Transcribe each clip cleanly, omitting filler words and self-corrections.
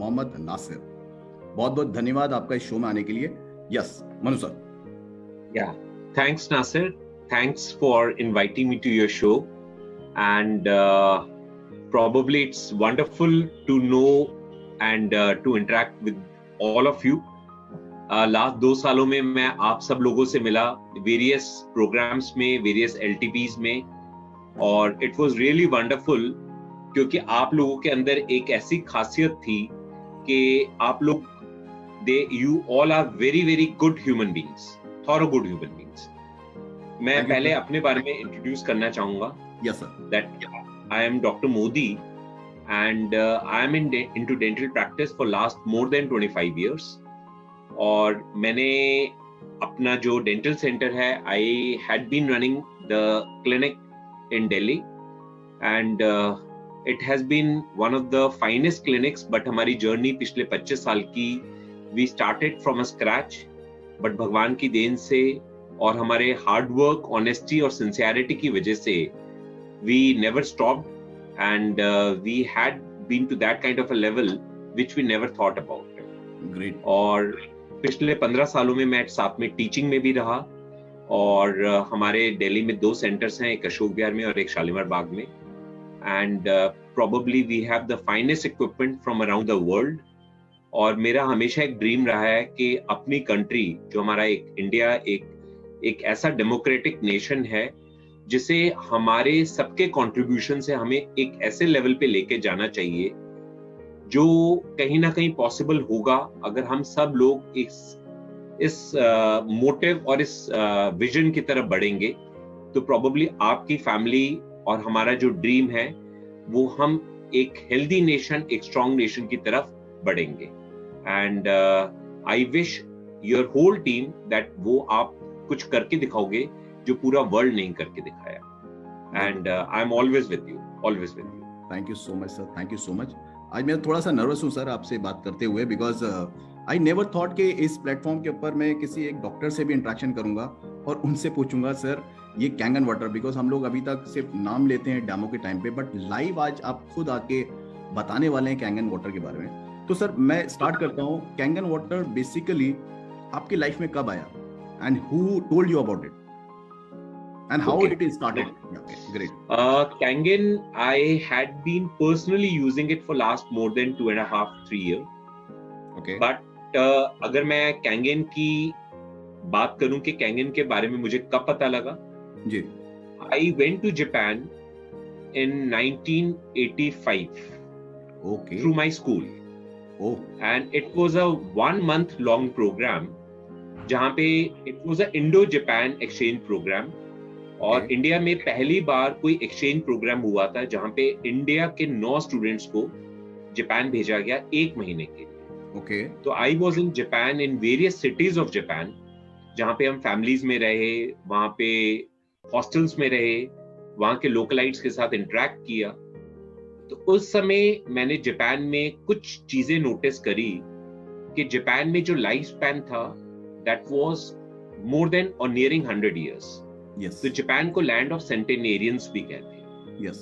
मोहम्मद नासिर। बहुत बहुत धन्यवाद आपका इस शो में आने के लिए। Yes Manu sir. Yeah, thanks Nasir. Thanks for inviting me to your show, and probably it's wonderful to know and to interact with all of you. Last 2 सालों में मैं आप सब लोगों से मिला वेरियस प्रोग्राम्स में, वेरियस LTPs में, और इट वाज रियली वंडरफुल क्योंकि आप लोगों के अंदर एक ऐसी खासियत थी कि आप लोग you all are very very good human beings, thorough good human beings. मैं पहले अपने बारे में इंट्रोड्यूस करना चाहूंगा। Yes sir. That I am Dr. Modi and I am into dental practice for last more than 25 years. और मैंने अपना जो डेंटल सेंटर है, I had been running the clinic in Delhi and it has been one of the finest clinics, but हमारी journey पिछले 25 साल की, we started from a scratch, but भगवान की देन से और हमारे हार्ड वर्क, ऑनेस्टी और सिंसियरिटी की वजह से we never stopped and we had been to that kind of a level which we never thought about. Great. और पिछले 15 सालों में मैं साथ में टीचिंग में भी रहा और हमारे दिल्ली में 2 सेंटर्स हैं, एक अशोक विहार में और एक शालीमार बाग में, and probably we have the finest equipment from around the world. और मेरा हमेशा एक ड्रीम रहा है कि अपनी कंट्री, जो हमारा एक इंडिया, एक ऐसा डेमोक्रेटिक नेशन है जिसे हमारे सबके कंट्रीब्यूशन से हमें एक ऐसे लेवल पे लेके जाना चाहिए जो कहीं ना कहीं पॉसिबल होगा अगर हम सब लोग इस मोटिव और इस विजन की तरफ बढ़ेंगे। तो प्रोबेबली आपकी फैमिली और हमारा जो ड्रीम है वो हम एक हेल्दी नेशन, एक स्ट्रॉन्ग नेशन की तरफ बढ़ेंगे। And I wish your whole team that वो आप कुछ करके दिखाओगे जो पूरा वर्ल्ड नहीं करके दिखाया। And I am always with you, always with you. Thank you so much sir, thank you so much. आज मैं थोड़ा सा नर्वस हूँ सर आपसे बात करते हुए, बिकॉज आई नेवर थॉट कि इस प्लेटफॉर्म के ऊपर मैं किसी एक डॉक्टर से भी इंटरेक्शन करूंगा और उनसे पूछूंगा सर ये कैंगन वाटर, बिकॉज हम लोग अभी तक सिर्फ नाम लेते हैं डेमो के टाइम पे, बट लाइव आज आप खुद आके बताने वाले हैं कैंगन वाटर के बारे में। तो सर मैं स्टार्ट करता हूँ, कैंगन वाटर बेसिकली आपकी लाइफ में कब आया and who told you about it and how it is started? Okay, great. Kangen, I had been personally using it for last more than 2.5-3 years. Okay. But अगर मैं Kangen की बात करूं कि Kangen के बारे में मुझे कब पता लगा? जी. I went to Japan in 1985. Okay. Through my school. Oh. And it was a 1-month long program जहाँ पे it was a Indo-Japan exchange program. और इंडिया में पहली बार कोई एक्सचेंज प्रोग्राम हुआ था जहां पे इंडिया के 9 स्टूडेंट्स को जापान भेजा गया 1 महीने के लिए। ओके। तो I was in Japan in various cities of Japan, जहां पे हम फैमिलीज में रहे, वहां पे हॉस्टल्स में रहे, वहां के लोकलाइट्स के साथ इंटरेक्ट किया। तो उस समय मैंने जापान में कुछ चीजें नोटिस करी कि जापान में जो लाइफ स्पैन था दैट वाज मोर देन और नियरिंग 100 इयर्स। Yes. तो जापान को लैंड ऑफ सेंटेनेरियंस भी कहते हैं। Yes.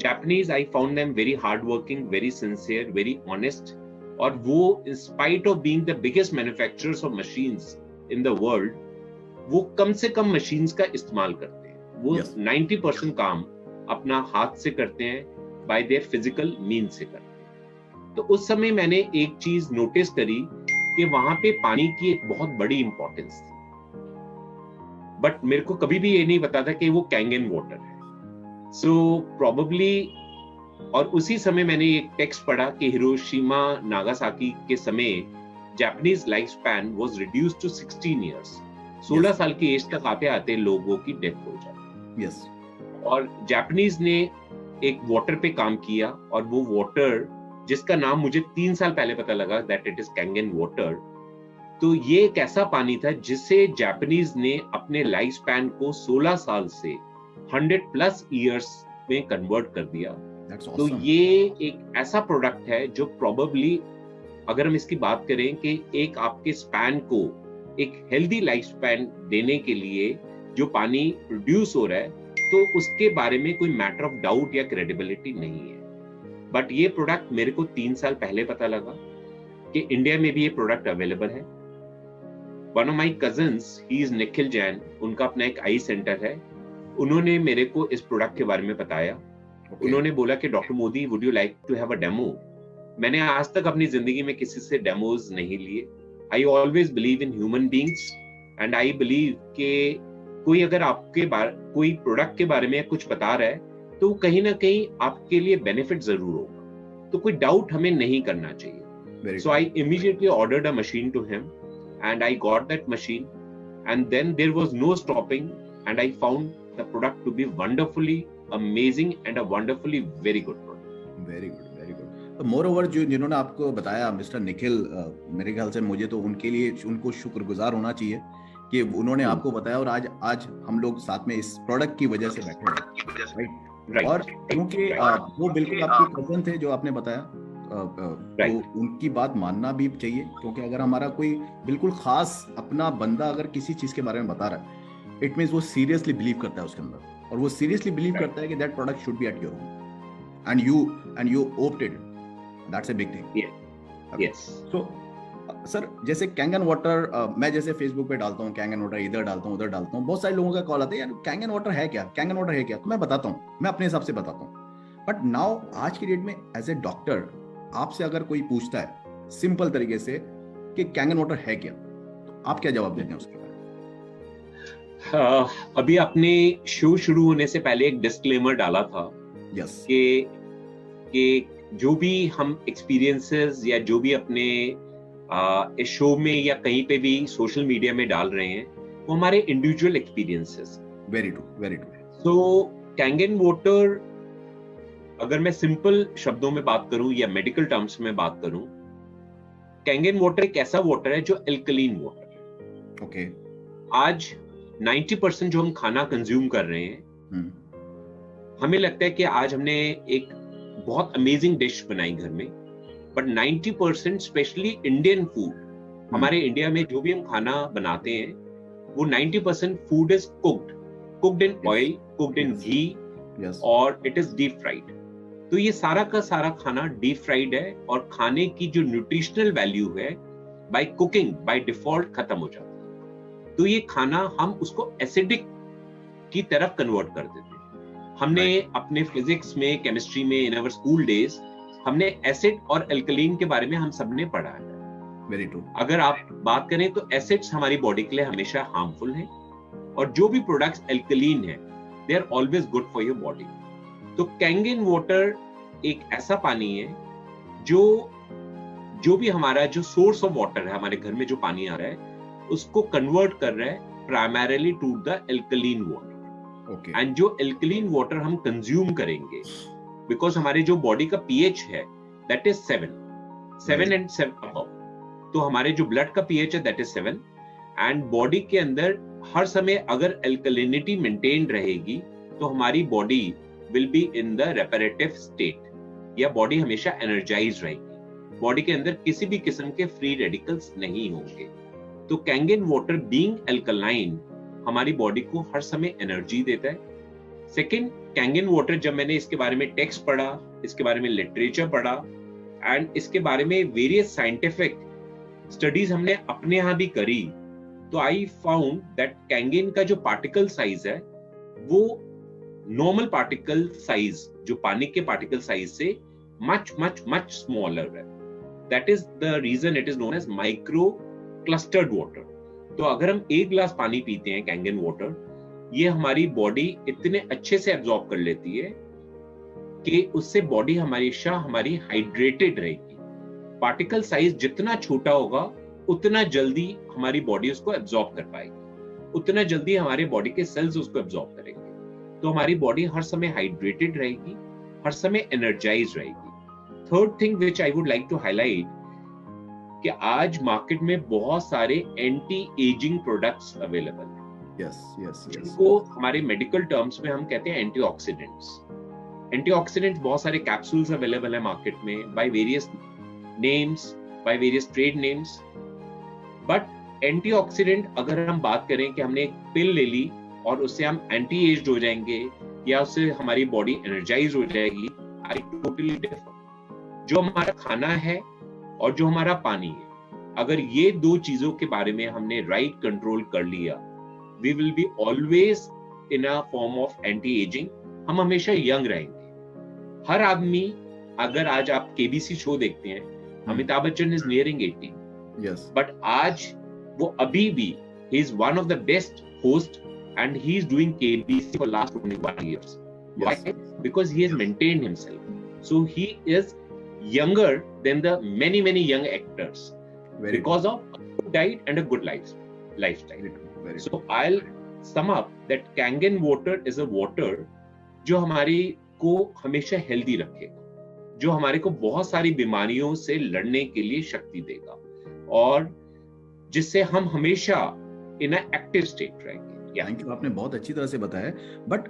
Japanese, I found them very hardworking, very sincere, very honest, और वो in spite of being the biggest manufacturers of machines in the world, वो कम से कम machines का इस्तेमाल करते हैं। वो 90% काम अपना हाथ से करते हैं, by their physical means से करते हैं। तो उस समय मैंने एक चीज नोटिस करी कि वहां पे पानी की एक बहुत बड़ी इंपॉर्टेंस थी, बट मेरे को कभी भी ये नहीं पता था कि वो कैंगन वाटर है। सो प्रोबेबली, और उसी समय मैंने एक टेक्स्ट पढ़ा कि हिरोशिमा नागासाकी के समय Japanese life span was reduced to 16 years. 16 साल की एज तक आते आते लोगों की डेथ हो जाती। yes. और जापानीज ने एक वाटर पे काम किया और वो वाटर जिसका नाम मुझे 3 साल पहले पता लगा that it is Kangen water. तो ये एक ऐसा पानी था जिसे जापानीज ने अपने लाइफ स्पैन को 16 साल से 100+ इयर्स में कन्वर्ट कर दिया। awesome. तो ये एक ऐसा प्रोडक्ट है जो प्रोबेबली, अगर हम इसकी बात करें कि एक आपके स्पैन को एक हेल्दी लाइफ स्पैन देने के लिए जो पानी प्रोड्यूस हो रहा है, तो उसके बारे में कोई मैटर ऑफ डाउट या क्रेडिबिलिटी नहीं है। बट ये प्रोडक्ट मेरे को 3 साल पहले पता लगा कि इंडिया में भी ये प्रोडक्ट अवेलेबल है। One of my cousins, he is Nikhil Jain, उनका अपना एक आई सेंटर है। उन्होंने मेरे को इस प्रोडक्ट के बारे में बताया। उन्होंने बोला कि doctor Modi, would you like to have a demo? मैंने आज तक अपनी जिंदगी में किसी से डेमोज नहीं लिए। I always believe in human beings and I believe कि कोई अगर आपके कोई प्रोडक्ट के बारे में कुछ बता रहा है तो कहीं ना कहीं आपके लिए बेनिफिट जरूर होगा, तो कोई डाउट हमें नहीं करना चाहिए। So I immediately ordered a machine to him and I got that machine, and then there was no stopping, and I found the product to be wonderfully amazing and a wonderfully very good product. Very good, very good. तो moreover जो जिन्होंने आपको बताया mister Nikhil, मेरे ख्याल से मुझे तो उनके लिए उनको शुक्रगुजार होना चाहिए कि उन्होंने आपको बताया और आज हम लोग साथ में इस प्रोडक्ट की वजह से बैठे हैं, राइट? और क्योंकि वो बिल्कुल आपके कजन थे जो आपने बताया, तो उनकी बात मानना भी चाहिए, क्योंकि अगर हमारा कोई बिल्कुल खास अपना बंदा अगर किसी चीज के बारे में बता रहा है, इट मींस वो सीरियसली बिलीव करता है उसके अंदर, और वो सीरियसली बिलीव करता है कि that product should be at your home and you opted, that's a big thing. Yes. So sir, जैसे कैंगन वाटर, मैं जैसे फेसबुक पे डालता हूँ कैंगन वाटर, इधर डालता हूँ उधर डालता हूँ, बहुत सारे लोगों का कॉल आता है, यार कैंगन वाटर है क्या, कैंगन वाटर है क्या? तो मैं बताता हूँ, मैं अपने हिसाब से बताता हूँ। बट नाउ आज की डेट में एज ए डॉक्टर आपसे अगर कोई पूछता है सिंपल तरीके से कि कैंगन वाटर है क्या, तो आप क्या जवाब देते हैं उसके बारे? अभी आपने शो शुरू होने से पहले एक डिस्क्लेमर डाला था, यस, कि जो भी हम एक्सपीरियंसेस या जो भी अपने इस शो में या कहीं पे भी सोशल मीडिया में डाल रहे हैं वो हमारे individual experiences. Very true, very true. So Kangen water, अगर मैं सिंपल शब्दों में बात करूं या मेडिकल टर्म्स में बात करूं, कैंगन वाटर एक ऐसा वाटर है जो एल्कलीन वाटर है। ओके। आज 90% जो हम खाना कंज्यूम कर रहे हैं, हमें लगता है कि आज हमने एक बहुत अमेजिंग डिश बनाई घर में, बट 90% स्पेशली इंडियन फूड, हमारे इंडिया में जो भी हम खाना बनाते हैं वो 90% food is cooked in oil, cooked in ghee, और इट इज डीप फ्राइड। तो ये सारा का सारा खाना डीप फ्राइड है, और खाने की जो न्यूट्रिशनल वैल्यू है बाय कुकिंग बाय डिफॉल्ट खत्म हो जाती है। तो ये खाना हम उसको एसिडिक की तरफ कन्वर्ट कर देते हैं। हमने अपने फिजिक्स में, केमिस्ट्री में, इन आवर स्कूल डेज, हमने एसिड और एल्कलीन के बारे में हम सबने पढ़ा है। Very true. अगर आप बात करें तो एसिड्स हमारी बॉडी के लिए हमेशा हार्मफुल हैं, और जो भी प्रोडक्ट्स एल्कलीन है they are always good for your body. तो कैंगन वाटर एक ऐसा पानी है जो भी हमारा जो सोर्स ऑफ वाटर है, हमारे घर में जो पानी आ रहा है उसको कन्वर्ट कर रहा है primarily to the alkaline water. Okay. And जो एल्कलीन वाटर हम कंज्यूम करेंगे, बिकॉज हमारे जो बॉडी का पीएच है दैट इज 7 एंड 7 अबव, तो हमारे जो ब्लड का पीएच है दैट इज 7, एंड बॉडी के अंदर हर समय अगर एल्कलिनिटी मेंटेन रहेगी तो हमारी body will be in the reparative state, या बॉडी हमेशा एनर्जाइज रहेगी, बॉडी के अंदर किसी भी किस्म के फ्री रेडिकल्स नहीं होंगे। तो कैंगन वाटर बीइंग एल्कलाइन हमारी बॉडी को हर समय एनर्जी देता है। सेकंड, कैंगन वाटर, जब मैंने इसके बारे में टेक्स्ट पढ़ा, इसके बारे में लिटरेचर पढ़ा, एंड इसके बारे में वेरियस साइंटिफिक स्टडीज हमने अपने यहाँ भी करी, तो आई फाउंड दैट कैंगन का जो पार्टिकल साइज है वो नॉर्मल पार्टिकल साइज, जो पानी के पार्टिकल साइज से मच मच मच स्मॉलर है। That is the reason it is known as micro clustered water. तो अगर हम एक गिलास पानी पीते हैं कैंगन वाटर, ये हमारी बॉडी इतने अच्छे से एब्जॉर्ब कर लेती है कि उससे बॉडी हमारी हाइड्रेटेड रहेगी। पार्टिकल साइज जितना छोटा होगा उतना जल्दी हमारी बॉडी उसको एब्जॉर्ब कर पाएगी, उतना जल्दी हमारे बॉडी के सेल्स उसको एब्जॉर्ब करेंगे। तो हमारी बॉडी हर समय हाइड्रेटेड रहेगी, हर समय एनर्जाइज रहेगी। Third thing which I would like to highlight कि आज मार्केट में बहुत सारे एंटी एजिंग प्रोडक्ट्स अवेलेबल हैं। यस। इनको हमारे मेडिकल टर्म्स में हम कहते हैं एंटीऑक्सीडेंट्स। एंटीऑक्सीडेंट्स बहुत सारे कैप्सूल्स अवेलेबल है मार्केट में by various names, by various trade names. But antioxidant, अगर हम बात करें कि हमने एक पिल ले ली और उससे हम एंटी एज्ड हो जाएंगे या उससे हमारी बॉडी एनर्जाइज हो जाएगी, आई टोटली डिफर। जो हमारा खाना है और जो हमारा पानी है, अगर ये दो चीजों के बारे में हमने राइट कंट्रोल कर लिया, we will be always in a form of anti ageing, हम हमेशा यंग रहेंगे। हर आदमी, अगर आज आप केबीसी शो देखते हैं, Amitabh Bachchan is nearing 80, yes, but आज वो अभी भी he is one of the best host and he is doing KBC for last 21 years. Why? Because he has maintained himself. So he is younger than the many young actors because of a good diet and a good lifestyle. So I'll sum up that Kangen water is a water जो हमारी को हमेशा healthy रखेगा, जो हमारे को बहुत सारी बीमारियों से लड़ने के लिए शक्ति देगा और जिससे हम हमेशा इन अ एक्टिव स्टेट रहेंगे। थैंक यू, आपने बहुत अच्छी तरह से बताया। बट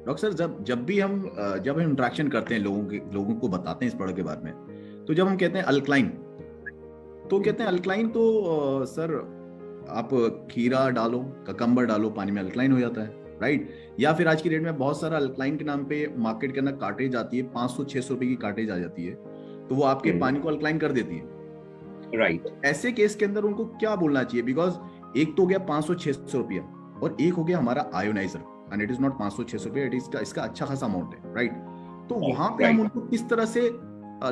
डॉक्टर सर, जब हम इंटरेक्शन करते हैं लोगों को बताते हैं इस प्रोडक्ट के बारे में, तो जब हम कहते हैं अल्कलाइन, तो कहते हैं अल्कलाइन तो सर आप खीरा डालो, ककम्बर डालो, पानी में अल्कलाइन हो जाता है, राइट? या फिर आज की डेट में बहुत सारा अल्कलाइन के नाम पे मार्केट के अंदर कार्टेज आती है, 500-600 रुपए की कार्टेज आ जाती है, तो वो आपके पानी को अल्कलाइन कर देती है, राइट? ऐसे केस के अंदर उनको क्या बोलना चाहिए? बिकॉज एक तो हो गया 500-600 रुपया और एक हो गया हमारा ionizer, and it is not 500-600 रुपये, इट इज इसका अच्छा खासा अमाउंट है, राइट? तो वहां पे हम उनको किस तरह से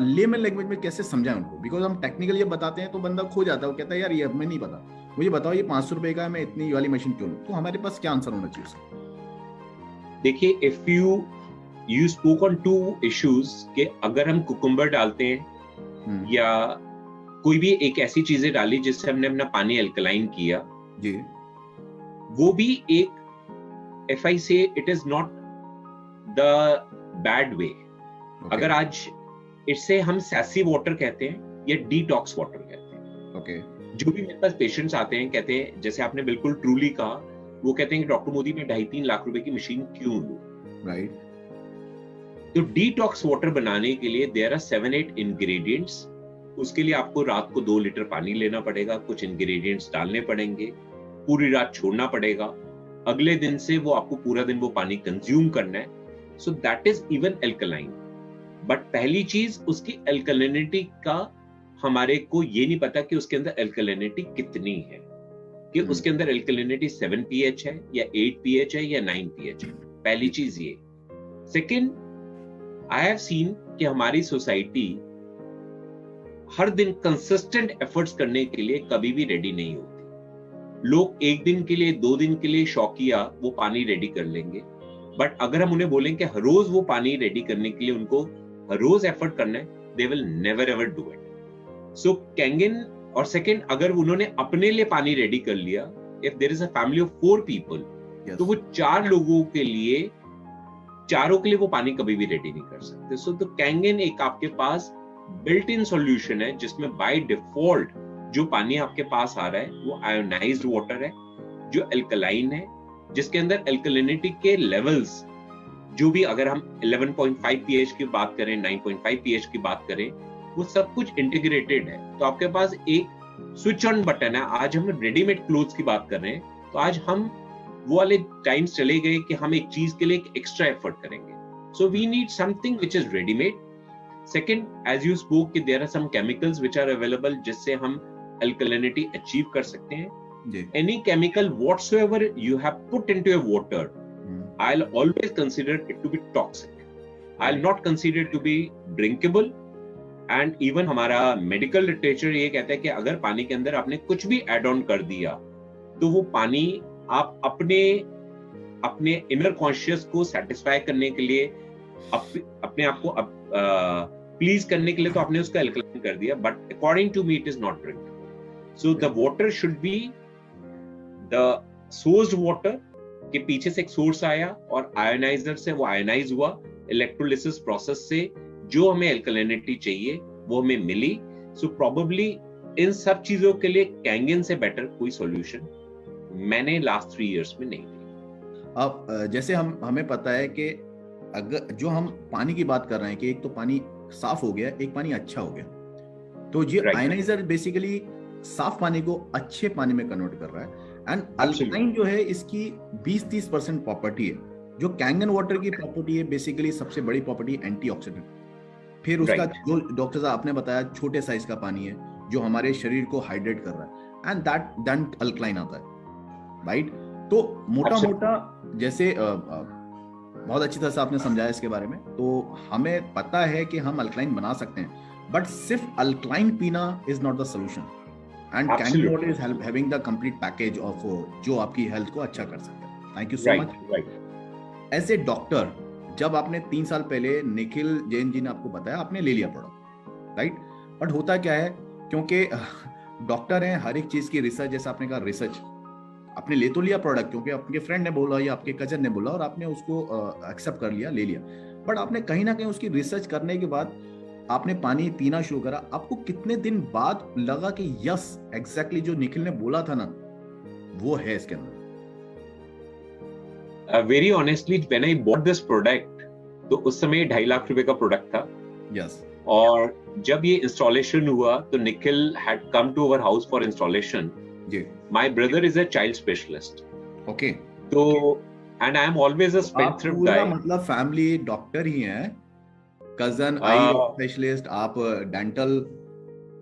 लेमन लैंग्वेज में कैसे समझाएं उनको? बिकॉज हम टेक्निकल ये बताते हैं तो बंदा खो जाता है, वो कहता है यार ये हमें नहीं पता, मुझे बताओ ये 500 रुपए का है, मैं इतनी वाली मशीन क्यों लूं? तो हमारे पास क्या आंसर होना चाहिए उसका? देखिए, if you spoke on two issues कि अगर हम कुकुम्बर डालते हैं या कोई भी एक ऐसी चीजें डाली जिससे हमने अपना पानी अल्कलाइन किया जी, वो भी एक, if I say it is not the bad way. अगर आज इससे हम सैसी वाटर कहते हैं या डिटॉक्स वाटर कहते हैं। जो भी मेरे पास पेशेंट्स आते हैं, कहते हैं, जैसे आपने बिल्कुल ट्रूली कहा, वो कहते हैं कि डॉक्टर मोदी मैं 2.5-3 लाख रुपए की मशीन क्यों लूं, राइट? तो डिटॉक्स वाटर बनाने के लिए देयर आर 7-8 इंग्रेडिएंट्स। उसके लिए आपको रात को 2 लीटर पानी लेना पड़ेगा, कुछ इंग्रेडिएंट्स डालने पड़ेंगे, पूरी रात छोड़ना पड़ेगा, अगले दिन से वो आपको पूरा दिन वो पानी कंज्यूम करना है। So that is even alkaline. But पहली चीज, उसकी अल्कलिनिटी का हमारे को ये नहीं पता कि उसके अंदर अल्कलिनिटी कितनी है, कि उसके अंदर अल्कलिनिटी 7 pH है या 8 pH है या 9 pH है। पहली चीज ये। सेकंड, आई हैव सीन कि हमारी सोसाइटी हर दिन कंसिस्टेंट एफर्ट्स करने के लिए कभी भी रेडी नहीं होती। लोग एक दिन के लिए, 2 दिन के लिए शौकिया वो पानी रेडी कर लेंगे, बट अगर हम उन्हें बोलें कि हर रोज वो पानी रेडी करने के लिए उनको हर रोज एफर्ट करना है, they will never ever do it. So Kangen, और सेकंड, अगर उन्होंने अपने लिए पानी रेडी कर लिया, if there is a family of 4 people, तो वो 4 लोगों के लिए, चारों के लिए वो पानी कभी भी रेडी नहीं कर सकते। सो तो कैंगन एक आपके पास बिल्ट इन सॉल्यूशन है जिसमें बाय डिफॉल्ट जो पानी आपके पास आ रहा है वो आयोनाइज्ड वाटर है, जो अल्कलाइन है, जिसके अंदर अल्कलिनिटी के लेवल्स जो भी, अगर हम 11.5 pH की बात करें, 9.5 pH की बात करें, वो सब कुछ इंटीग्रेटेड है। तो आपके पास एक स्विच ऑन बटन है। आज हम रेडीमेड क्लोथ्स की बात कर रहे हैं, तो आज हम वो वाले टाइम्स चले गए कि हम एक चीज के लिए एक एक्स्ट्रा एफर्ट करेंगे। So we need something which is readymade. Second, as you spoke कि there are some chemicals which are available जिससे हम alkalinity achieve कर सकते हैं। Any chemical whatsoever you have put into your water, I'll always consider it to be toxic. I'll not consider it to be drinkable. And even हमारा medical literature ये कहता है कि अगर पानी के अंदर आपने कुछ भी add on कर दिया, तो वो पानी आप अपने inner conscious को satisfy करने के लिए, अपने आप को please करने के लिए तो आपने उसका alkaline कर दिया, but according to me it is not drinkable. So the water should be the sourced water के पीछे से एक सोर्स आया और आयोनाइजर से वो आयोनाइज हुआ, इलेक्ट्रोलिसिस प्रोसेस से जो हमें अल्कलिनिटी चाहिए वो हमें मिली। सो प्रोबेबली इन सब चीजों के लिए कैंगन से बेटर कोई सॉल्यूशन मैंने लास्ट 3 इयर्स में नहीं देखा। अब जैसे हमें पता है कि अगर जो हम पानी की बात कर रहे हैं कि एक तो पानी साफ हो गया, एक पानी अच्छा हो गया, तो ये आयोनाइजर बेसिकली साफ पानी को अच्छे पानी में कन्वर्ट कर रहा है। एंड अल्कलाइन जो है इसकी 20-30% प्रॉपर्टी है, जो कैंगन वाटर की प्रॉपर्टी है बेसिकली सबसे बड़ी प्रॉपर्टी एंटीऑक्सीडेंट। फिर उसका Right. जो डॉक्टर साहब आपने बताया छोटे साइज का पानी है जो हमारे शरीर को हाइड्रेट कर रहा है, एंड दैट देन अल्कलाइन आता है, राइट? तो मोटा मोटा जैसे बहुत अच्छी तरह से आपने समझाया इसके बारे में, तो हमें पता है कि हम अल्कलाइन बना सकते हैं, बट सिर्फ अल्कलाइन पीना is not the solution, and candy water is having the complete package of जो आपकी हेल्थ को अच्छा कर सकता है। Thank you so much. As a doctor, जब आपने 3 साल पहले निखिल जैन जी ने आपको बताया, आपने ले लिया प्रोडक्ट, राइट? बट होता क्या है, क्योंकि डॉक्टर हैं, हर एक चीज की रिसर्च, जैसा आपने कहा रिसर्च, आपने ले तो लिया प्रोडक्ट क्योंकि आपके फ्रेंड ने बोला या आपके कजन ने बोला और आपने उसको एक्सेप्ट कर लिया, ले लिया, बट आपने कहीं ना कहीं उसकी रिसर्च करने के बाद आपने पानी पीना शुरू करा। आपको कितने दिन बाद लगा कि यस एग्जैक्टली जो निखिल ने बोला था ना वो है इसके अंदर? Very honestly, when I bought this product, तो उस समय 2.5 लाख रुपए का प्रोडक्ट था। Yes. और जब ये इंस्टॉलेशन हुआ तो Nikhil had come to our house for installation. Ji. My brother is a child specialist. Okay. तो and I am always a spendthrift guy. पूरा मतलब फैमिली डॉक्टर ही है, कजन आई स्पेशलिस्ट, आप डेंटल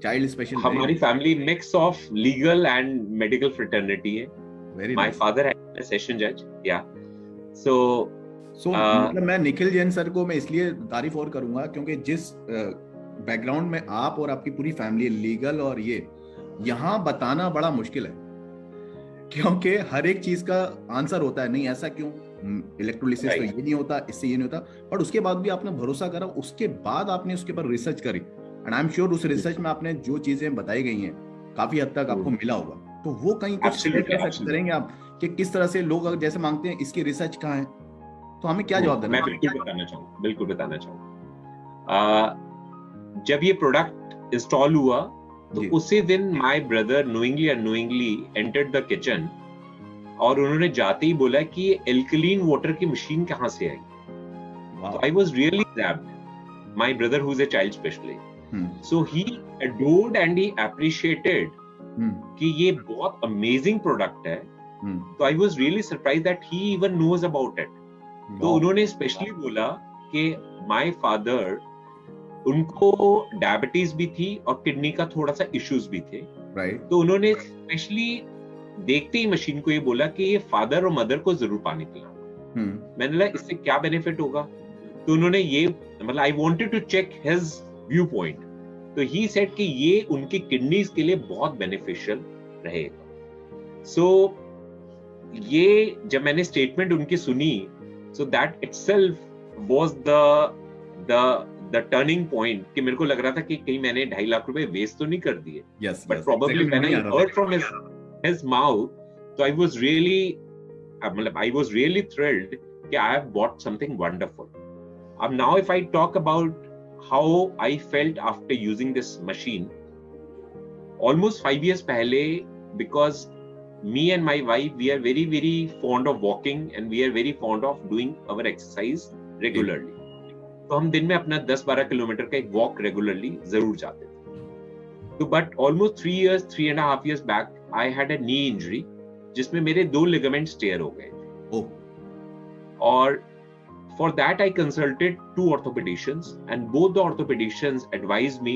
चाइल्ड स्पेशलिस्ट। हमारी family mix of legal and medical fraternity है। Very My nice. father is a session judge. Yeah. So मतलब मैं Nikhil Jain sir को मैं इसलिए तारीफ और करूंगा क्योंकि जिस बैकग्राउंड में आप और आपकी पूरी फैमिली लीगल और ये यहाँ बताना बड़ा मुश्किल है, क्योंकि हर एक चीज का आंसर होता है, नहीं ऐसा क्यों, इलेक्ट्रोलिसिस तो ये नहीं होता, इससे ये नहीं होता, बट उसके बाद भी आपने भरोसा करा, उसके बाद आपने उसके ऊपर रिसर्च करी, एंड आई एम श्योर उस रिसर्च में आपने जो चीजें बताई गई हैं काफी हद तक आपको मिला होगा। तो वो कहीं कुछ करेंगे आप कि किस तरह से लोग जैसे मांगते हैं इसकी रिसर्च कहाँ है, तो हमें क्या जवाब देना? मैं बिल्कुल बताना चाहूंगा। जब ये प्रोडक्ट इंस्टॉल हुआ तो उसी दिन my brother knowingly unknowingly entered the kitchen और उन्होंने जाते ही बोला कि ये एल्कलीन वाटर की मशीन कहाँ से आई। तो I was really grabbed. My brother who is a child specialist, so he adored and he appreciated कि ये बहुत अमेजिंग प्रोडक्ट है। तो I was really surprised that he even knows about it. तो उन्होंने स्पेशली बोला कि माय फादर, उनको डायबिटीज भी थी और किडनी का थोड़ा सा इश्यूज भी थे, राइट? तो उन्होंने स्पेशली देखते ही मशीन को ये बोला कि ये फादर और मदर को जरूर पानी पिलाना। मैंने बोला इससे क्या बेनिफिट होगा, तो उन्होंने ये मतलब I wanted to check his view point, तो ही सेड कि ये उनकी किडनीज के लिए बहुत बेनिफिशियल रहेगा। सो ये जब मैंने स्टेटमेंट उनकी सुनी, so that itself was the turning point कि मेरे को लग रहा था कि कहीं मैंने 2.5 लाख रुपए वेस्ट तो नहीं कर दिए। Yes, but probably when I heard from his mouth, so I was really thrilled कि I have bought something wonderful. Now if I talk about how I felt after using this machine, almost 5 years पहले, because me and my wife, we are very, very fond of walking and we are very fond of doing our exercise regularly. तो हम दिन में अपना 10-12 kilometre का एक walk regularly जरूर जाते थे। तो but almost 3.5 years back, I had a knee injury, जिसमें मेरे 2 ligaments tear हो गए थे। और for that I consulted 2 orthopedicians and both the orthopedicians advised me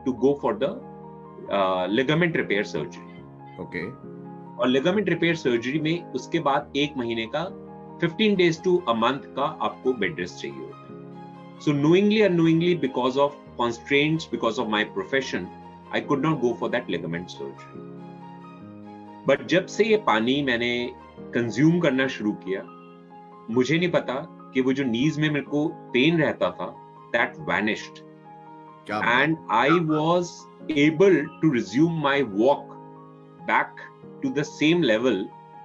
to go for the ligament repair surgery. Okay. और लिगामेंट रिपेयर सर्जरी में उसके बाद 1 महीने का 15 days to a month का आपको बेड रेस्ट चाहिए होता है। So knowingly unknowingly because of constraints, because of my profession, I could not go for that ligament surgery. But जब से ये पानी मैंने कंज्यूम करना शुरू किया, मुझे नहीं पता कि वो जो नीज में मेरे को पेन रहता था, that vanished and I was able to resume my walk back to the same level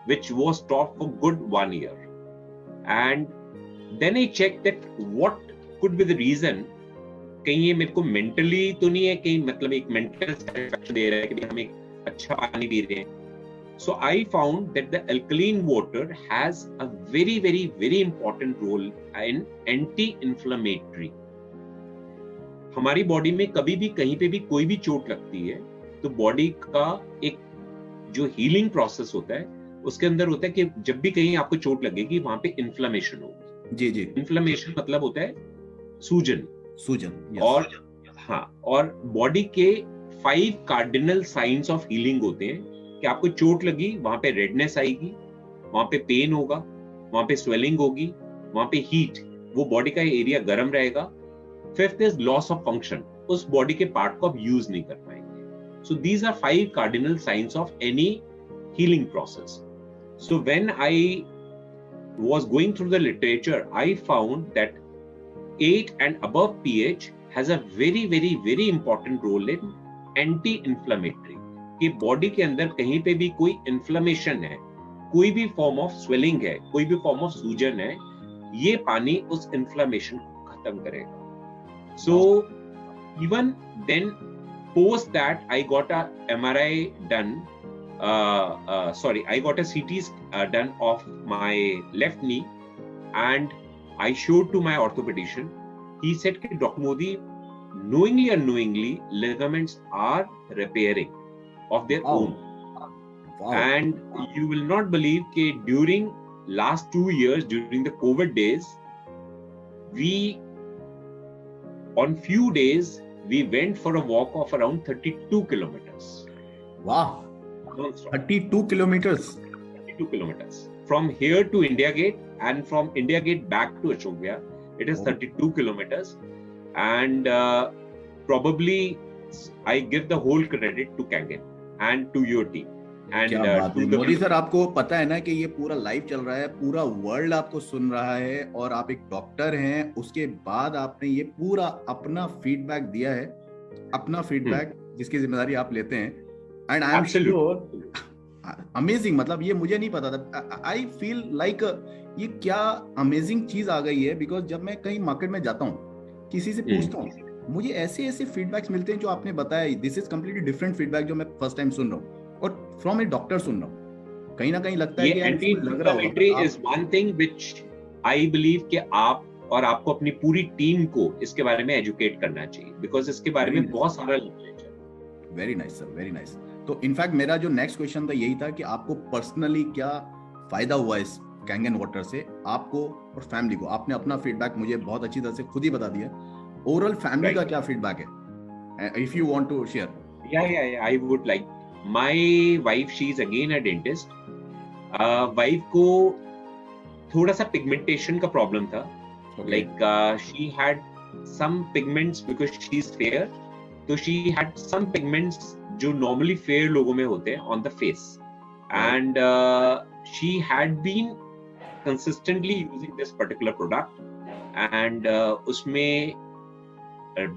which was stopped for good 1 year. And then I checked that what could be the reason. कहीं ये मेरे को mentally तो नहीं है, कहीं मतलब एक mental satisfaction दे रहा है कि हम एक अच्छा पानी पी रहे हैं। So I found that the alkaline water has a very, very, very important role in anti-inflammatory. हमारी बॉडी में कभी भी कहीं पे भी कोई भी चोट लगती है तो बॉडी का एक जो हीलिंग प्रोसेस होता है उसके अंदर होता है कि जब भी कहीं आपको चोट लगेगी वहां पे इन्फ्लेमेशन होगी। जी जी। इन्फ्लेमेशन मतलब होता है सूजन। सूजन, yes. और हाँ, और बॉडी के 5 कार्डिनल साइंस ऑफ हीलिंग होते हैं कि आपको चोट लगी, वहां पे रेडनेस आएगी, वहां पे पेन होगा, वहां पे स्वेलिंग होगी, वहां पे हीट, वो बॉडी का एरिया गर्म रहेगा. 5th is loss of function, उस बॉडी के पार्ट को आप यूज नहीं कर पाएंगे. So these are 5 cardinal signs of any healing process. So when I was going through the literature, I found that 8 and above pH has a very very very important role in anti-inflammatory. कि body के अंदर कहीं पे भी कोई inflammation है, कोई भी फॉर्म ऑफ स्वेलिंग है, कोई भी फॉर्म ऑफ सूजन है, ये पानी उस इन्फ्लेमेशन को खत्म करेगा. So even then post that I got a MRI done. I got a CT done of my left knee, and I showed to my orthopedician. He said, Dr. Modi, knowingly or unknowingly, ligaments are repairing of their own. Wow. And you will not believe that during last 2 years, during the COVID days, on few days, we went for a walk of around 32 kilometers. Wow. 32 kilometers. 32 kilometers. From here to India Gate and from India Gate back to Ashok Vihar, it is 32 kilometers. And probably I give the whole credit to Kangen and to your team. And Modi sir, आपको पता है ना कि ये पूरा live चल रहा है, पूरा वर्ल्ड आपको सुन रहा है, और आप एक डॉक्टर हैं. उसके बाद आपने ये पूरा अपना फीडबैक दिया है, अपना फीडबैक जिसकी जिम्मेदारी आप लेते हैं. And I am sure, amazing. मतलब ये मुझे नहीं पता था. आई फील लाइक ये क्या अमेजिंग चीज आ गई है. बिकॉज जब मैं कहीं मार्केट में जाता हूँ, किसी से पूछता हूँ, मुझे ऐसे ऐसे फीडबैक्स मिलते हैं जो आपने बताया. This is completely different feedback जो मैं फर्स्ट टाइम सुन रहा हूँ, और फ्रॉम ए डॉक्टर सुन रहा हूँ. कहीं ना कहीं लगता है कि anti-inflammatory is one thing which I believe कि आप और आपको अपनी पूरी टीम को इसके बारे में एजुकेट करना चाहिए, बिकॉज इसके बारे में बहुत सारा literature. Very nice sir, very nice. तो इनफैक्ट मेरा जो नेक्स्ट क्वेश्चन था यही था कि आपको पर्सनली क्या फायदा हुआ इस कैंगन वाटर से, आपको और फैमिली को. आपने अपना फीडबैक मुझे बहुत अच्छी तरह से खुद ही बता दिया. ओवरऑल फैमिली का क्या फीडबैक है, if you want to share? या I would like. My wife, she is again a dentist. Wife को थोड़ा सा पिगमेंटेशन का प्रॉब्लम था. Like she had some pigments because she is fair, तो शी हैड सम पिगमेंट्स जो normally fair लोगों में होते हैं on the face. And she had been consistently using this particular product. And उसमें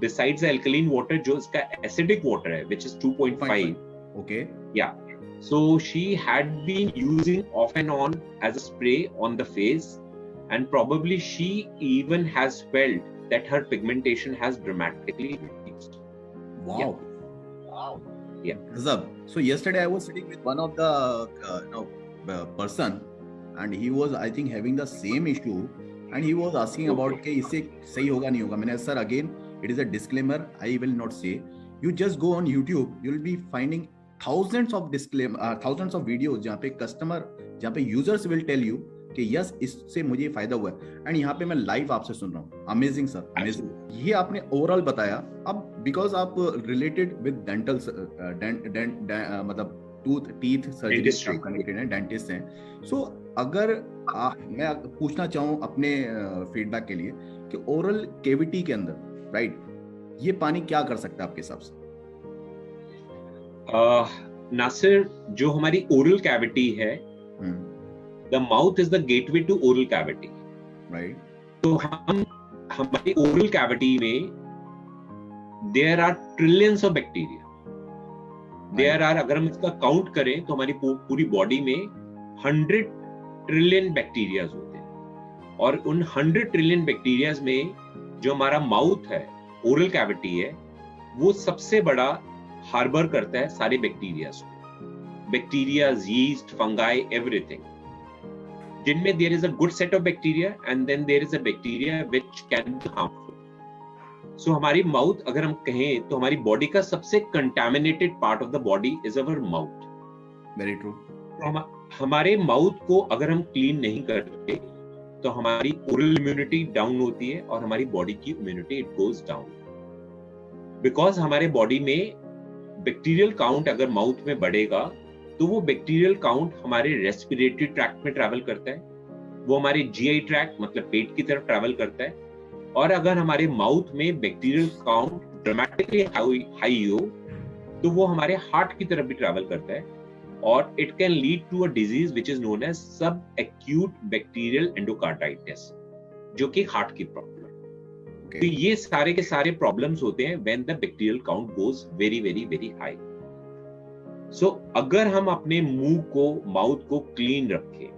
besides the alkaline water, जो इसका acidic water है, which is 2.5. Okay. Yeah. So she had been using off and on as a spray on the face, and probably she even has felt that her pigmentation has dramatically reduced. Wow. Yeah. Wow. Yeah. So yesterday I was sitting with one of the person, and he was, I think, having the same issue, and he was asking about कि इससे सही होगा नहीं होगा. मैंने sir again it is a disclaimer, I will not say. You just go on YouTube, you will be finding thousands of thousands of videos जहाँ पे customer, जहाँ पे users will tell you कि yes, इससे मुझे फायदा हुआ है. एंड यहाँ पे मैं लाइव आपसे सुन रहा हूँ. Amazing sir, amazing. ये आपने ओवरऑल बताया. अब बिकॉज आप रिलेटेड विद डेंटल, मतलब टीथ सर्जरी से कनेक्टेड हैं, डेंटिस्ट हैं. सो अगर मैं पूछना चाहूँ अपने फीडबैक के लिए कि ओरल केविटी के अंदर, राइट, ये पानी क्या कर सकता है आपके हिसाब से? नासिर, जो हमारी ओरल कैविटी है, the mouth is the gateway to oral cavity, right? तो हमारी oral cavity में there are trillions of bacteria. There are, अगर हम इसका काउंट करें तो हमारी पूरी बॉडी में 100 ट्रिलियन बैक्टीरियाज होते हैं. और उन 100 ट्रिलियन बैक्टीरियाज में जो हमारा माउथ है, ओरल कैविटी है, वो सबसे बड़ा हार्बर करता है सारे बैक्टीरियाज को. बैक्टीरियाज, यीस्ट, फंगाई, एवरीथिंग, जिनमें there is a good set of bacteria and then there is a bacteria which can be harmful. So हमारी माउथ, अगर हम कहें तो हमारी बॉडी का सबसे contaminated part of the body is our mouth. Very true. हमारे माउथ को अगर हम क्लीन नहीं करते तो हमारी ओरल इम्यूनिटी डाउन होती है और हमारी बॉडी की immunity it goes down, because हमारे बॉडी में बैक्टीरियल काउंट अगर माउथ में बढ़ेगा तो वो बैक्टीरियल काउंट हमारे रेस्पिरेटरी ट्रैक्ट में ट्रैवल करता है, वो हमारे जीआई ट्रैक्ट मतलब पेट की तरफ ट्रैवल करता है, और अगर हमारे माउथ में बैक्टीरियल काउंट ड्रामेटिकली हाई हो तो वो हमारे हार्ट की तरफ भी ट्रैवल करता है, और it can lead to a disease which is known as sub acute bacterial endocarditis, जो कि हार्ट की प्रॉब्लम है। तो ये सारे के सारे प्रॉब्लम्स होते हैं when the bacterial count goes very very very high. So अगर हम अपने मुंह को, माउथ को क्लीन रखें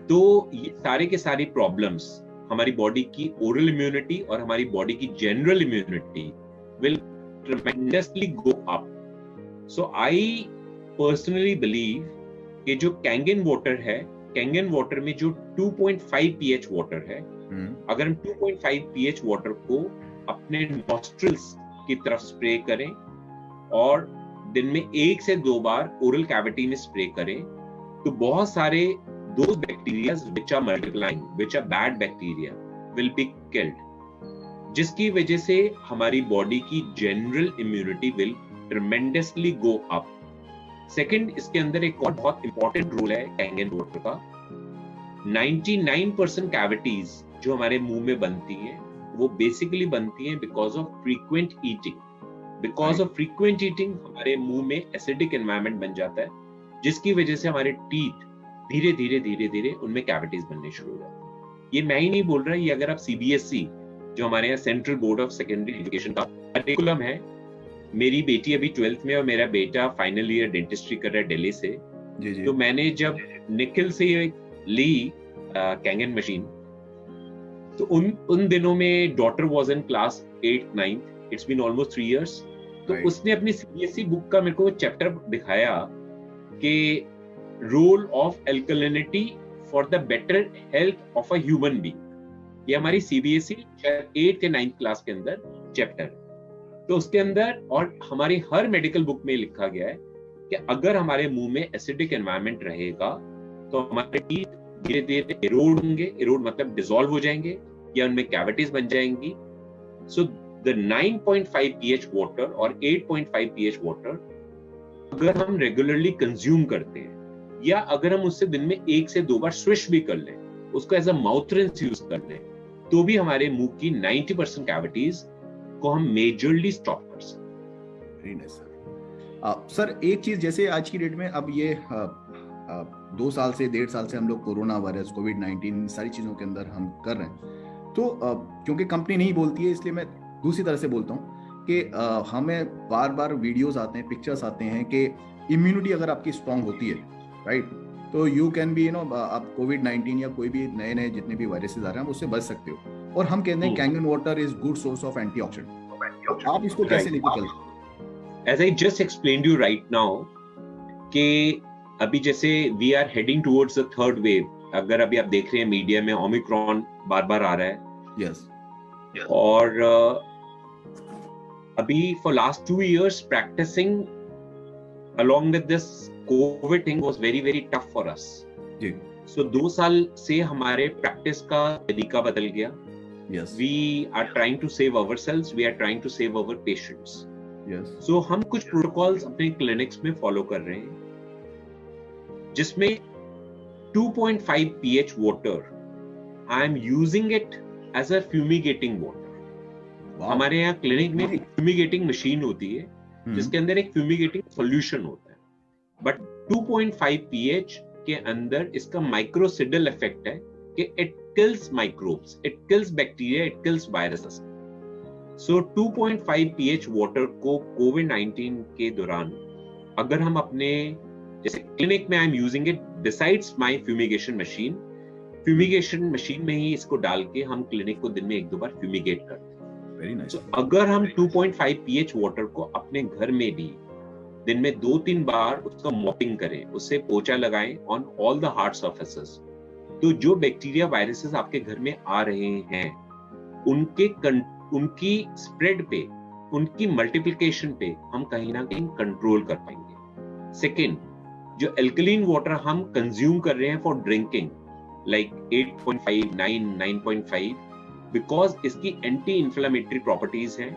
तो ये सारे के सारे प्रॉब्लम्स, हमारी बॉडी की ओरल इम्यूनिटी और हमारी बॉडी की general immunity will tremendously go up. So I personally believe कि जो कैंगन वाटर है, कैंगन वाटर में जो 2.5 pH वाटर है, अगर हम 2.5 pH वाटर को अपने नॉस्ट्रिल्स की तरफ स्प्रे करें और दिन में 1 से 2 बार ओरल कैविटी में स्प्रे करें, तो बहुत सारे those bacteria which are multiplying, which are bad bacteria, will be killed, जिसकी वजह से हमारी बॉडी की general immunity will tremendously go up. Second, इसके अंदर एक और बहुत इंपॉर्टेंट रोल है कैंगन वाटर का। 99% कैविटीज जो हमारे मुंह में बनती हैं वो बेसिकली बनती हैं because of frequent eating. Because of frequent eating हमारे मुंह में एसिडिक एनवायरनमेंट बन जाता है, जिसकी वजह से हमारे टीथ धीरे धीरे धीरे धीरे उनमें कैविटीज बनने शुरू हो जाती है। ये मैं ही नहीं बोल रहा, ये अगर आप सीबीएसई जो हमारे यहाँ central board of secondary education का करिकुलम है, मेरी बेटी अभी 12th में और मेरा बेटा फाइनल ईयर डेंटिस्ट्री कर रहा है दिल्ली से। जी। तो मैंने जब निखिल से ली कैंगन मशीन, तो उन दिनों में daughter was in class 8th 9th, it's been almost 3 years। तो उसने अपनी सीबीएसई बुक का मेरे को चैप्टर दिखाया कि role of alkalinity for the better health of a human being. ये हमारी सीबीएसई 8th या 9th क्लास के अंदर चैप्टर। तो उसके अंदर और हमारी हर मेडिकल बुक में लिखा गया है कि अगर हमारे मुंह में एसिडिक एनवायरनमेंट रहेगा तो हमारे टीथ धीरे धीरे इरोड होंगे, इरोड मतलब डिसॉल्व हो जाएंगे या उनमें कैविटीज बन जाएंगी। सो द 9.5 pH वाटर और 8.5 pH वाटर अगर हम रेगुलरली कंज्यूम करते हैं या अगर हम उससे दिन में 1 से 2 बार स्विश भी कर लें, उसको as a mouth rinse use कर लें, तो भी हमारे मुंह की 90% कैविटीज को हम मेजरली स्टॉप कर सकते। Very nice sir. सर एक चीज, जैसे आज की डेट में अब ये 2 साल से 1.5 साल से हम लोग कोरोना वायरस, कोविड-19 सारी चीजों के अंदर हम कर रहे हैं, तो क्योंकि कंपनी नहीं बोलती है इसलिए मैं दूसरी तरह से बोलता हूँ कि हमें बार बार वीडियोस आते हैं, पिक्चर्स आते हैं कि इम्यूनिटी अगर आपकी स्ट्रांग होती है, राइट, तो यू कैन बी आप कोविड-19 या कोई भी नए नए जितने भी वायरसेस आ रहे हैं उससे बच सकते हो। और हम कहते हैं Kangen water is good source of antioxidant. आप इसको कैसे लेके चलते हैं? As I just explained you right now कि अभी जैसे we are heading towards the third wave, अगर अभी आप देख रहे हैं मीडिया में ओमिक्रॉन बार बार आ रहा है। यस। और अभी for last 2 years practising along with this COVID thing was very very tough for us. जी. So 2 साल से हमारे प्रैक्टिस का तरीका बदल गया. Yes. We are trying to save ourselves. We are trying to save our patients. Yes. So हम कुछ प्रोटोकॉल्स अपने क्लिनिक्स में फॉलो कर रहे हैं, जिसमें 2.5 pH water I am using it as a fumigating water. Wow. हमारे यहाँ क्लिनिक में एक फ्यूमिगेटिंग मशीन होती है जिसके अंदर एक फ्यूमिगेटिंग सॉल्यूशन होता है, बट 2.5 pH के अंदर इसका माइक्रोसिडल इफेक्ट है कि it kills microbes, it kills bacteria, it kills viruses. So 2.5 pH water को कोविड-19 के दौरान अगर हम अपने जैसे क्लिनिक में I am using it besides my fumigation machine में ही इसको डाल के हम क्लिनिक को दिन में 1-2 बार फ्यूमिगेट करते हैं। Very nice. So, अगर हम 2.5 pH वाटर को अपने घर में भी दिन में 2-3 बार उसका मॉपिंग करें, उससे पोछा लगाएं on all the hard surfaces, तो जो बैक्टीरिया वायरसेस आपके घर में आ रहे हैं उनकी स्प्रेड पे, उनकी मल्टीप्लिकेशन पे हम कहीं ना कहीं कंट्रोल कर पाएंगे। सेकेंड, जो एल्कलीन वाटर हम कंज्यूम कर रहे हैं फॉर ड्रिंकिंग, like 8.5, 9, 9.5 बिकॉज इसकी एंटी इंफ्लेमेटरी प्रॉपर्टीज हैं।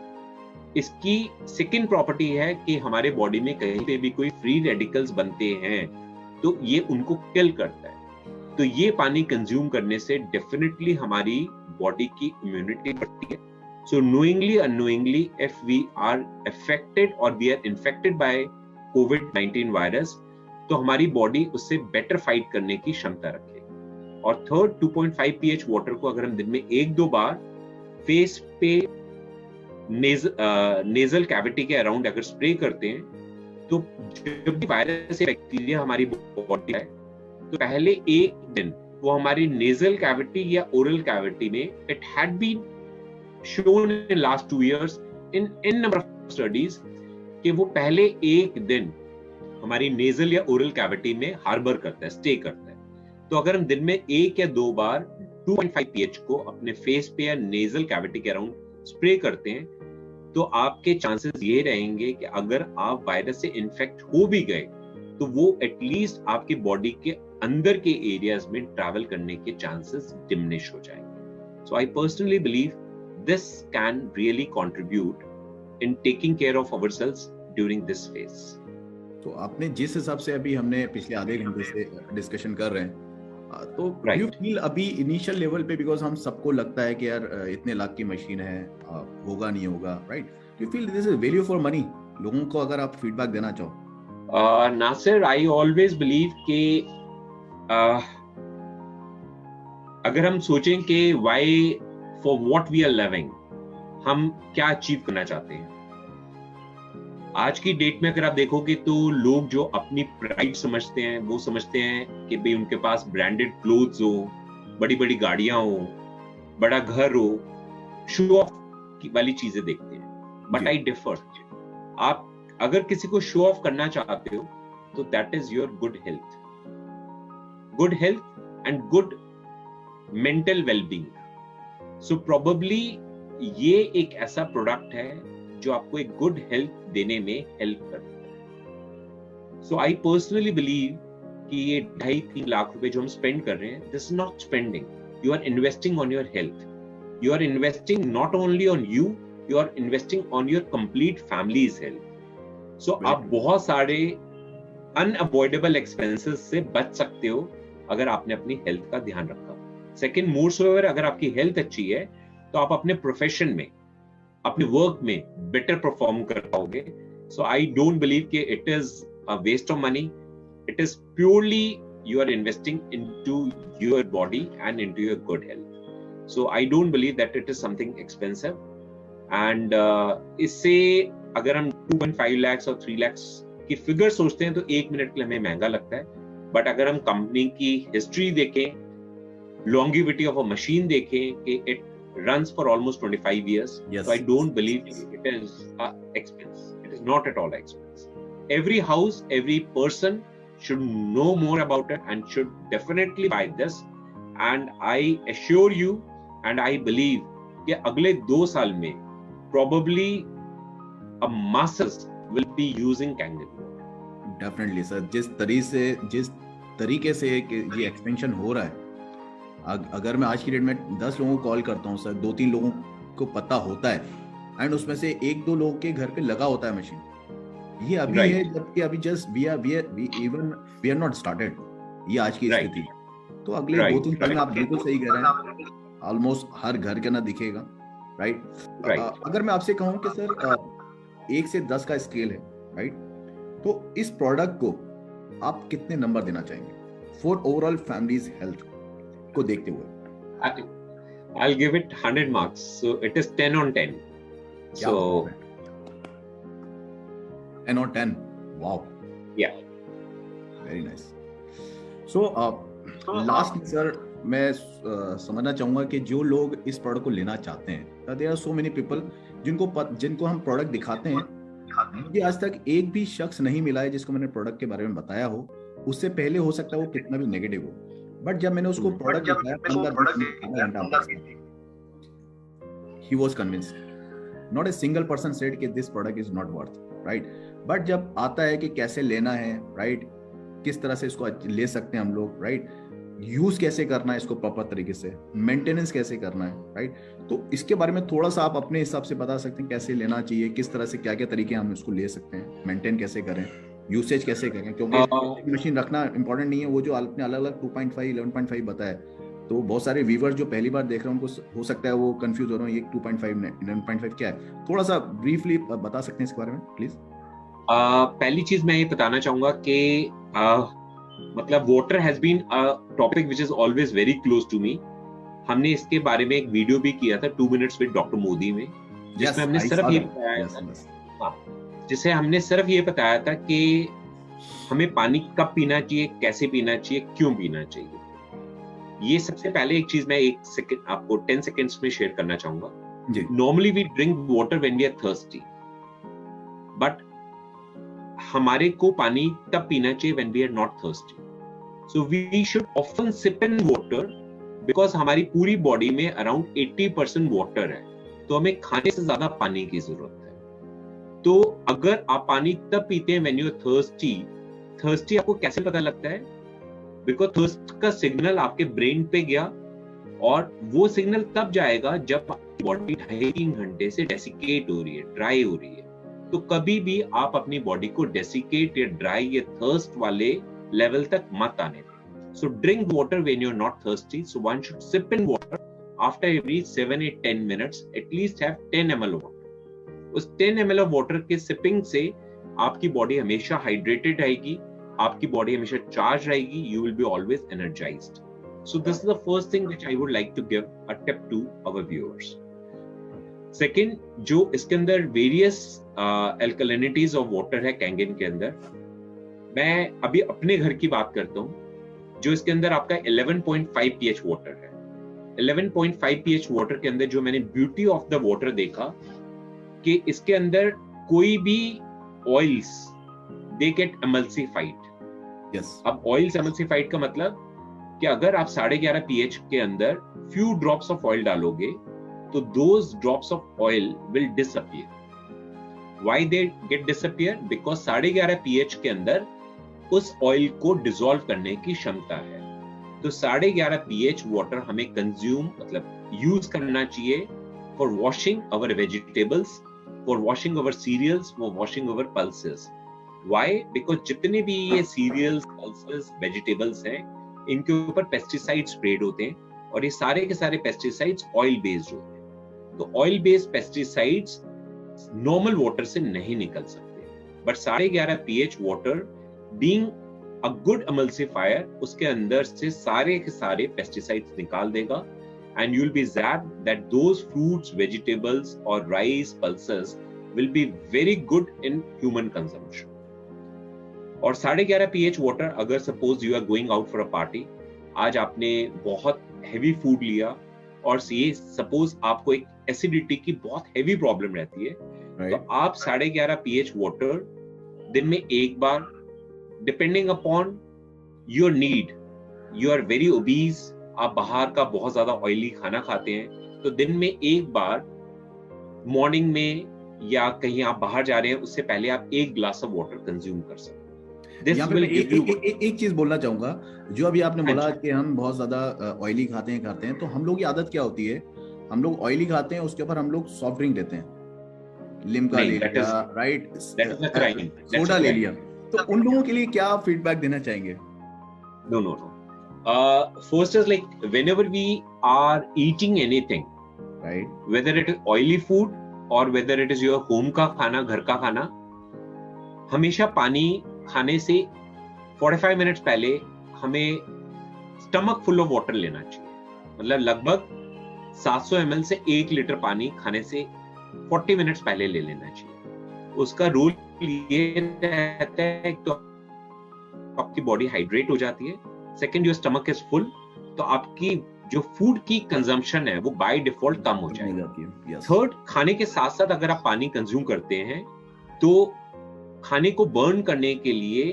इसकी सेकेंड प्रॉपर्टी है कि हमारे बॉडी में कहीं पे भी कोई फ्री रेडिकल्स बनते हैं तो ये उनको किल करता है। तो ये पानी कंज्यूम करने से डेफिनेटली हमारी बॉडी की इम्यूनिटी बढ़ती है। So knowingly unknowingly if we are affected और वी आर इन्फेक्टेड बाय कोविड-19 वायरस तो हमारी बॉडी उससे बेटर फाइट करने की क्षमता रखेगी। और थर्ड 2.5 pH वाटर को अगर हम दिन में 1-2 बार फेस पे नेजल कैविटी के अराउंड अगर स्प्रे करते हैं तो जब भी वायरस या बैक्टीरिया हमारी बॉडी है तो पहले एक दिन वो हमारी नेजल कैविटी या ओरल कैविटी में it had been shown in last 2 years in number of studies कि वो पहले एक दिन हमारी नेजल या ओरल कैविटी में हार्बर करता है, स्टे करता है। तो अगर हम दिन में 1 या 2 बार 2.5 pH को अपने फेस पे या नेजल कैविटी के अराउंड स्प्रे करते हैं तो आपके चांसेस ये रहेंगे कि अगर आप वायरस से इन्फेक्ट हो भी गए तो वो एटलीस्ट आपकी बॉडी के अंदर के एरियाज में ट्रैवल करने के चांसेस डिमिनिश हो जाएंगे। So I personally believe this can really contribute in taking care of ourselves during this phase. तो आपने जिस हिसाब से अभी हमने पिछले आधे घंटे से डिस्कशन कर रहे हैं तो यू फील अभी इनिशियल लेवल पे बिकॉज हम सबको लगता है कि यार इतने लाख की मशीन है होगा नहीं होगा, right? You feel this is value for money? लोगों को अगर आप फीडबैक देना चाहो। नासिर, आई ऑलवेज बिलीव कि अगर हम सोचें कि why for what we are living, हम क्या अचीव करना चाहते हैं, आज की डेट में अगर आप देखोगे तो लोग जो अपनी प्राइड समझते हैं वो समझते हैं कि भाई उनके पास ब्रांडेड क्लोथ्स हो, बड़ी बड़ी गाड़ियां हो, बड़ा घर हो, शो ऑफ वाली चीजें देखते हैं। But I differ. आप अगर किसी को शो ऑफ करना चाहते हो तो that is your good health and good mental wellbeing. So probably ये एक ऐसा प्रोडक्ट है जो आपको एक गुड हेल्थ देने में हेल्प करता है। सो आई पर्सनली बिलीव कि ये 2.5-3 लाख रुपए जो हम स्पेंड कर रहे हैं, this not spending, you are investing on your health, you are investing not only on you are investing on your complete family's health. So आप बहुत सारे अनअवॉइडेबल एक्सपेंसेस से बच सकते हो अगर आपने अपनी हेल्थ का ध्यान रखा। सेकेंड, मोर सो एवर अगर आपकी हेल्थ अच्छी है तो आप अपने प्रोफेशन में, अपने वर्क में बेटर परफॉर्म कर पाओगे। सो आई डोंट बिलीव कि it is a waste of money, it is purely you are investing into your body and into your good health. So I don't believe that it is something expensive. And इससे अगर हम 2.5 lakhs और 3 lakhs की figure सोचते हैं तो 1 minute के लिए हमें महंगा लगता है। बट अगर हम कंपनी की हिस्ट्री देखें, लॉन्गिविटी ऑफ अ मशीन देखें कि it runs for almost 25 years. Yes. So I don't believe it is expense. It is not at all expense. Every house, every person should know more about it and should definitely buy this. And I assure you and I believe कि अगले 2 साल में probably a masses will be using Kangen. Definitely sir, जिस तरीके से ये expansion हो रहा है, अगर मैं आज की डेट में 10 लोगों को कॉल करता हूँ सर, 2-3 लोगों को पता होता है एंड उसमें से 1-2 लोगों के घर पे लगा होता है मशीन। ये अभी है, जबकि अभी just we are not started. ये आज की स्थिति। तो अगले 2-3 साल में आप बिल्कुल सही कह रहे हैं, ऑलमोस्ट हर घर के ना दिखेगा, राइट? अगर मैं आपसे कहूँ कि सर 1 से 10 का स्केल है, राइट, तो इस प्रोडक्ट को आप कितने नंबर देना चाहेंगे फॉर ओवरऑल फैमिलीज हेल्थ को देखते हुए? I'll give it 100 marks. So it is 10 on 10. So 10 on 10. Wow. Yeah. Very nice. So last में सर मैं समझना चाहूंगा कि जो लोग इस प्रोडक्ट को लेना चाहते हैं, there are so many people जिनको हम प्रोडक्ट दिखाते हैं, मुझे आज तक एक भी शख्स नहीं मिला है जिसको मैंने प्रोडक्ट के बारे में बताया हो, उससे पहले हो सकता है वो कितना भी नेगेटिव हो, बट जब मैंने उसको प्रोडक्ट दिखाया, he was convinced. Not a single person said कि this product is not worth, right? But जब आता है कि कैसे लेना है, right? किस तरह से इसको ले सकते हैं हम लोग, right? यूज कैसे करना है इसको प्रॉपर तरीके से, मेंटेनेंस कैसे करना है, राइट। तो इसके बारे में थोड़ा सा आप अपने हिसाब से बता सकते हैं कैसे लेना चाहिए, किस तरह से क्या क्या तरीके हम इसको ले सकते हैं, मेंटेन कैसे करें, यूसेज कैसे करें, क्योंकि मशीन रखना इंपॉर्टेंट नहीं है। वो जो आपने अलग अलग 2.5 11.5 बताया, तो बहुत सारे व्यूवर्स जो पहली बार देख रहे हैं उनको हो सकता है वो कंफ्यूज हो रहे हैं, ये 2.5 11.5 क्या है, थोड़ा सा ब्रीफली बता सकते हैं इसके बारे में प्लीज। पहली चीज मैं ये बताना चाहूंगा कि मतलब water has been a topic which is always very close to me. हमने इसके बारे में एक वीडियो भी किया था 2 मिनट्स विद डॉक्टर मोदी में, जिसमें हमने सिर्फ ये बताया था, जिसे हमने सिर्फ ये बताया था कि हमें पानी कब पीना चाहिए, कैसे पीना चाहिए, क्यों पीना चाहिए। ये सबसे पहले एक चीज मैं 1 सेकंड आपको 10 सेकंड्स में शेयर करना चाहूंगा। Normally we drink water when we are thirsty, but हमारे को पानी तब पीना चाहिए when we are not thirsty. So we should often sip in water because हमारी पूरी बॉडी में अराउंड 80% वाटर है, तो हमें खाने से ज्यादा पानी की जरूरत है। तो अगर आप पानी तब पीते हैं when you are thirsty, thirsty आपको कैसे पता लगता है? Because thirst का सिग्नल आपके ब्रेन पे गया, और वो सिग्नल तब जाएगा जब आपकी बॉडी 2.5-3 घंटे से डेसिकेट हो रही है, ड्राई हो रही है। तो कभी भी आप अपनी बॉडी को डेसिकेट या ड्राई या थर्स्ट वाले लेवल तक मत आने दें। So drink water when you are not thirsty. So one should sip in water after every 7, 8, 10 minutes, at least have 10 ml of water. उस 10 ml ऑफ वाटर के सिपिंग से आपकी बॉडी हमेशा हाइड्रेटेड रहेगी, आपकी बॉडी हमेशा चार्ज रहेगी, you will be always energized. So this is the first thing which I would like to give a tip to our viewers. Second, जो इसके अंदर वेरियस एल्कलिनिटीज ऑफ वाटर है Kangen के अंदर, मैं अभी अपने घर की बात करता हूं, जो इसके अंदर आपका 11.5 pH वाटर है। 11.5 pH वाटर के अंदर जो मैंने ब्यूटी ऑफ द वाटर देखा कि इसके अंदर कोई भी ऑयल्स दे गेट एमल्सिफाइड। अब ऑयल्स एमल्सिफाइड का मतलब कि अगर आप 11.5 pH के अंदर फ्यू ड्रॉप्स ऑफ ऑयल डालोगे तो those drops of oil will disappear. Why they get disappear? Because 11.5 pH के अंदर उस ऑयल को डिसॉल्व करने की क्षमता है। तो 11.5 pH वाटर हमें कंज्यूम मतलब यूज करना चाहिए for washing our vegetables, for washing our cereals, for washing our pulses. Why? Because जितने भी ये सीरियल्स, पल्सेस, वेजिटेबल्स हैं, इनके ऊपर पेस्टिसाइड स्प्रेड होते हैं, और ये सारे के सारे पेस्टिसाइड्स ऑयल बेस्ड होते हैं। तो oil based pesticides normal water से नहीं निकल सकते, but 11.5 pH water being a good emulsifier उसके अंदर से सारे के सारे पेस्टिसाइड्स निकाल देगा, and you will be zapped that those fruits, vegetables और rice, pulses will be very good in human consumption. और 11.5 pH वाटर, अगर suppose you are going out for a party, आज आपने बहुत हैवी फूड लिया और ये सपोज आपको एक एसिडिटी की बहुत हैवी प्रॉब्लम रहती है, तो आप 11.5 pH वाटर दिन में एक बार, depending upon your need, you are very obese, आप बाहर का बहुत ज्यादा ऑयली खाना खाते हैं, तो दिन में एक बार मॉर्निंग में या कहीं आप बाहर जा रहे हैं उससे पहले आप 1 ग्लास ऑफ वाटर कंज्यूम कर सकते हैं। एक चीज बोलना चाहूंगा, जो अभी आपने बोला कि हम बहुत ज्यादा ऑयली खाते हैं, तो हम लोग की आदत क्या होती है, हम लोग ऑयली खाते हैं, उसके ऊपर हम लोग सॉफ्ट ड्रिंक लेते हैं, लिम्का ले लिया, राइट, सोडा ले लिया, तो उन लोगों के लिए क्या फीडबैक देना चाहेंगे? No. First is like whenever we are eating anything, right, whether it is oily food or whether it is your home का खाना, घर का खाना, हमेशा पानी खाने से 45 मिनट्स पहले हमें स्टमक फुल ऑफ वाटर लेना चाहिए। मतलब लगभग 700 ml से 1 लीटर पानी खाने से 40 मिनट्स पहले ले लेना चाहिए। उसका रूल ये रहता है, तो आपकी बॉडी हाइड्रेट हो जाती है, second your stomach is full, तो आपकी जो फूड की कंजम्पशन है वो बाय डिफॉल्ट कम हो जाएगी। थर्ड, खाने के साथ साथ अगर आप पानी कंज्यूम करते हैं तो खाने को बर्न करने के लिए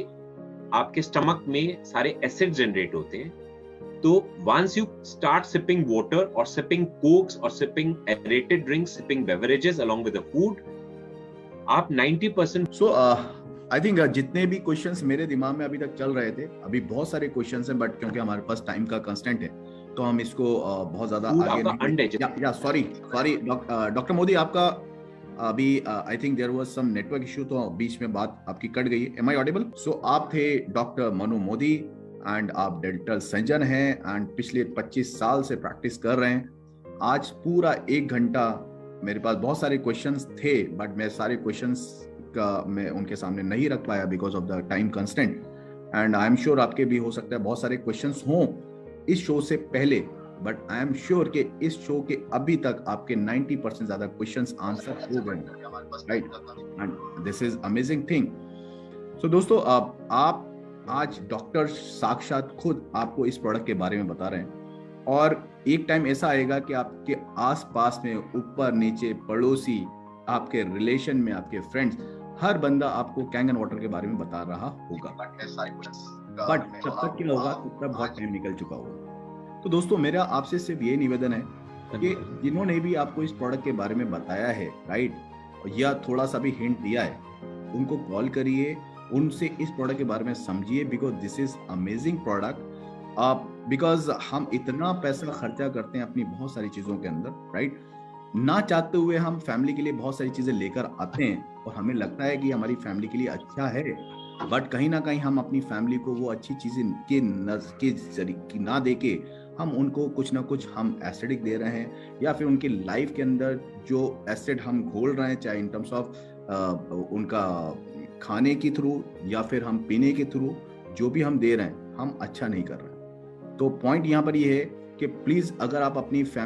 आपके स्टमक में सारे एसिड जनरेट होते हैं, तो once you start sipping water और सिपिंग कोक्स और sipping aerated drinks, sipping beverages along with the food, आप 90% आई थिंक जितने भी क्वेश्चंस मेरे दिमाग में अभी तक चल रहे थे, अभी बहुत सारे क्वेश्चंस हैं, बट क्योंकि हमारे पास टाइम का कंस्टेंट है तो हम इसको बहुत ज्यादा आगे नहीं, या सॉरी सॉरी डॉक्टर मोदी, आपका अभी I think there was some network issue, तो बीच में बात आपकी कट गई। M I audible? सो आप थे डॉक्टर मनु मोदी एंड आप डेंटल सर्जन हैं एंड पिछले 25 साल से प्रैक्टिस कर रहे हैं। आज पूरा 1 घंटा मेरे पास बहुत सारे क्वेश्चंस थे, बट मैं सारे क्वेश्चंस का मैं उनके सामने नहीं रख पाया because of the time constant. And I am sure आपके भी हो सकता है बहुत सारे क्वेश्चंस हों इस शो से पहले, बट आई एम श्योर कि इस शो के अभी तक आपके 90% ज्यादा क्वेश्चंस आंसर हो गए, right? And this is amazing thing. So दोस्तों, आप आज डॉक्टर साक्षात खुद आपको इस प्रोडक्ट के बारे में बता रहे हैं, और एक टाइम ऐसा आएगा कि आपके आसपास में, ऊपर नीचे, पड़ोसी, आपके रिलेशन में, आपके फ्रेंड्स, हर बंदा आपको कैंगन वाटर के बारे में बता रहा होगा, बट जब तक क्या होगा तब तक बहुत टाइम निकल चुका होगा। तो दोस्तों, मेरा आपसे सिर्फ ये निवेदन है कि जिन्होंने भी आपको इस प्रोडक्ट के बारे में बताया है, राइट, या थोड़ा सा भी हिंट दिया है, उनको कॉल करिए, उनसे इस प्रोडक्ट के बारे में समझिए, because this is amazing product. Because हम इतना पैसा खर्चा करते हैं अपनी बहुत सारी चीजों के अंदर, राइट, ना चाहते हुए हम फैमिली के लिए बहुत सारी चीजें लेकर आते हैं और हमें लगता है कि हमारी फैमिली के लिए अच्छा है, बट कहीं ना कहीं हम अपनी फैमिली को वो अच्छी चीजें के जरिए ना देके हम उनको कुछ ना कुछ हम एसिडिक दे रहे हैं, या फिर उनकी लाइफ के अंदर जो एसिड हम घोल रहे हैं, चाहे इन टर्म्स ऑफ उनका खाने के थ्रू या फिर हम पीने के थ्रू, जो भी हम दे रहे हैं हम अच्छा नहीं कर रहे हैं। तो पॉइंट यहाँ पर ये है कि प्लीज, अगर आप अपनी